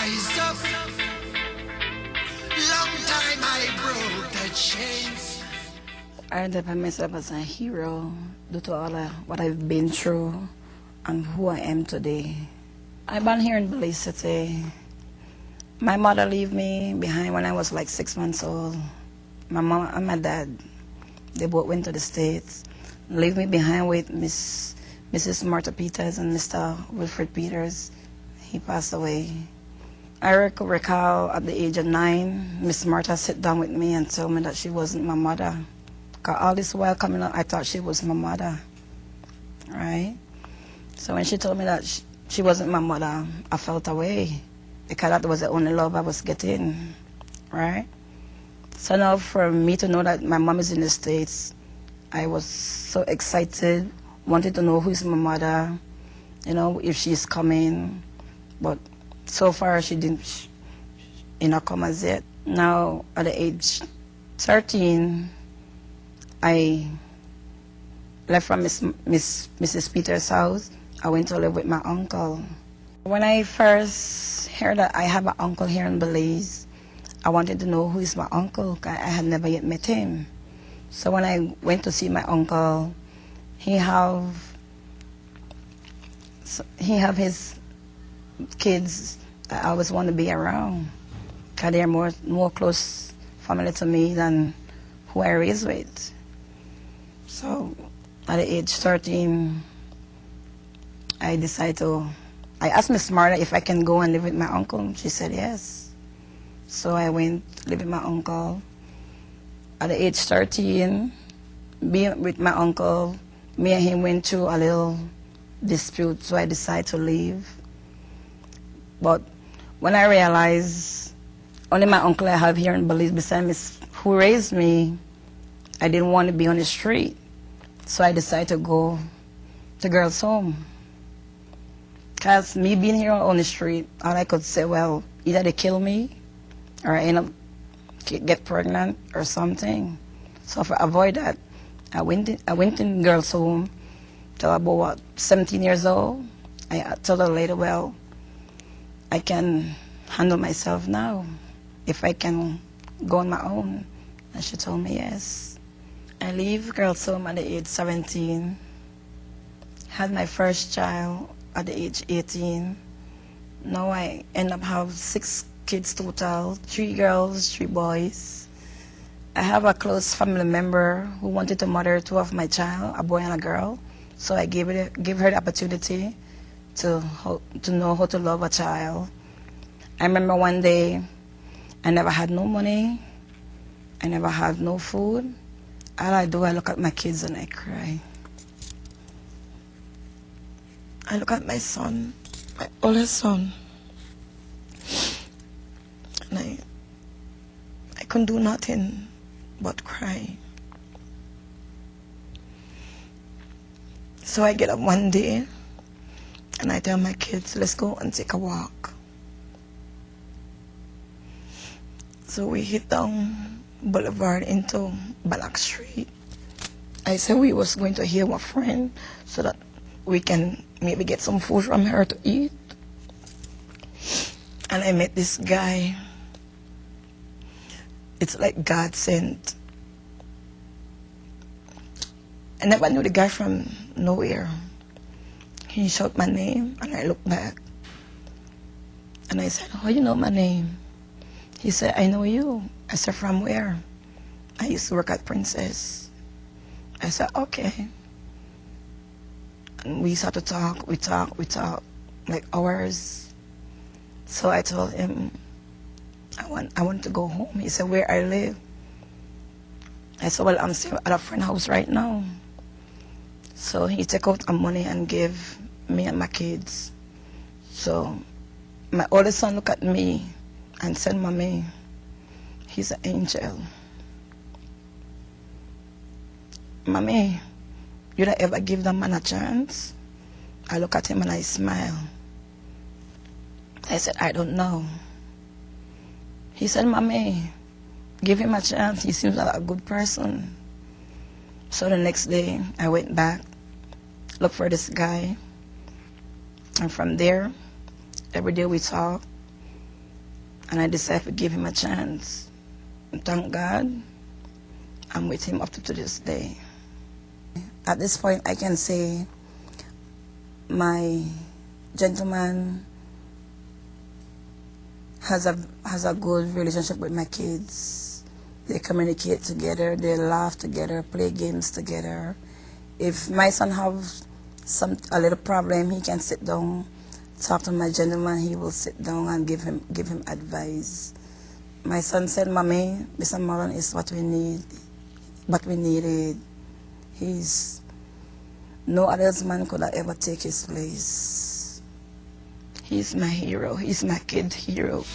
rise up. Long time I broke the chains. I identify myself as a hero due to all what I've been through and who I am today. I'm born here in Belize City. My mother left me behind when I was like 6 months old. My mom and my dad, they both went to the States. Leave me behind with Mrs. Martha Peters and Mr. Wilfred Peters. He passed away. I recall at the age of 9, Miss Martha sat down with me and told me that she wasn't my mother. Because all this while coming up, I thought she was my mother, right? So when she told me that she wasn't my mother, I felt away because that was the only love I was getting, right? So now for me to know that my mom is in the States, I was so excited, wanted to know who's my mother, you know, if she's coming. But so far she didn't, come as yet. Now at the age 13, I left from Mrs. Peters' house. I went to live with my uncle. When I first heard that I have an uncle here in Belize, I wanted to know who is my uncle, because I had never yet met him. So when I went to see my uncle, he have his kids that I always want to be around, because they're more close family to me than who I raised with. So at the age 13, I asked Miss Martha if I can go and live with my uncle. She said yes. So I went to live with my uncle. At the age 13, being with my uncle, me and him went through a little dispute, so I decided to leave. But when I realized only my uncle I have here in Belize besides who raised me, I didn't want to be on the street. So I decided to go to girls' home. Because me being here on the street, all I could say, well, either they kill me or I end up get pregnant or something. So to avoid that, I went in girls' home till about 17 years old. I told the lady, well, I can handle myself now if I can go on my own. And she told me yes. I leave girls' home at the age 17, had my first child at the age 18. Now I end up have 6 kids total, 3 girls, 3 boys. I have a close family member who wanted to mother 2 of my child, a boy and a girl. So I gave her the opportunity to know how to love a child. I remember one day, I never had no money, I never had no food. All I do, I look at my kids and I cry. I look at my son, my oldest son, and I couldn't do nothing but cry. So I get up one day and I tell my kids, let's go and take a walk. So we hit down Boulevard into Balak Street. I said we was going to hear my friend so that we can maybe get some food from her to eat. And I met this guy. It's like God sent. I never knew the guy from nowhere. He shouted my name and I looked back. And I said, oh, you know my name? He said, I know you. I said, from where? I used to work at Princess. I said, okay. And we started to talk, we talked, like hours. So I told him, I want to go home. He said, where I live? I said, well, I'm staying at a friend's house right now. So he took out some money and gave me and my kids. So my oldest son looked at me and said, Mommy, he's an angel. Mommy, you don't ever give that man a chance? I look at him and I smile. I said, I don't know. He said, Mommy, give him a chance. He seems like a good person. So the next day, I went back, looked for this guy. And from there, every day we talk. And I decided to give him a chance. And thank God, I'm with him up to this day. At this point, I can say my gentleman has a good relationship with my kids. They communicate together, they laugh together, play games together. If my son has a little problem, he can sit down, talk to my gentleman. He will sit down and give him advice. My son said, "Mommy, Mr. Marlon is what we need, what we needed. No other man could have ever take his place. He's my hero. He's my kid hero."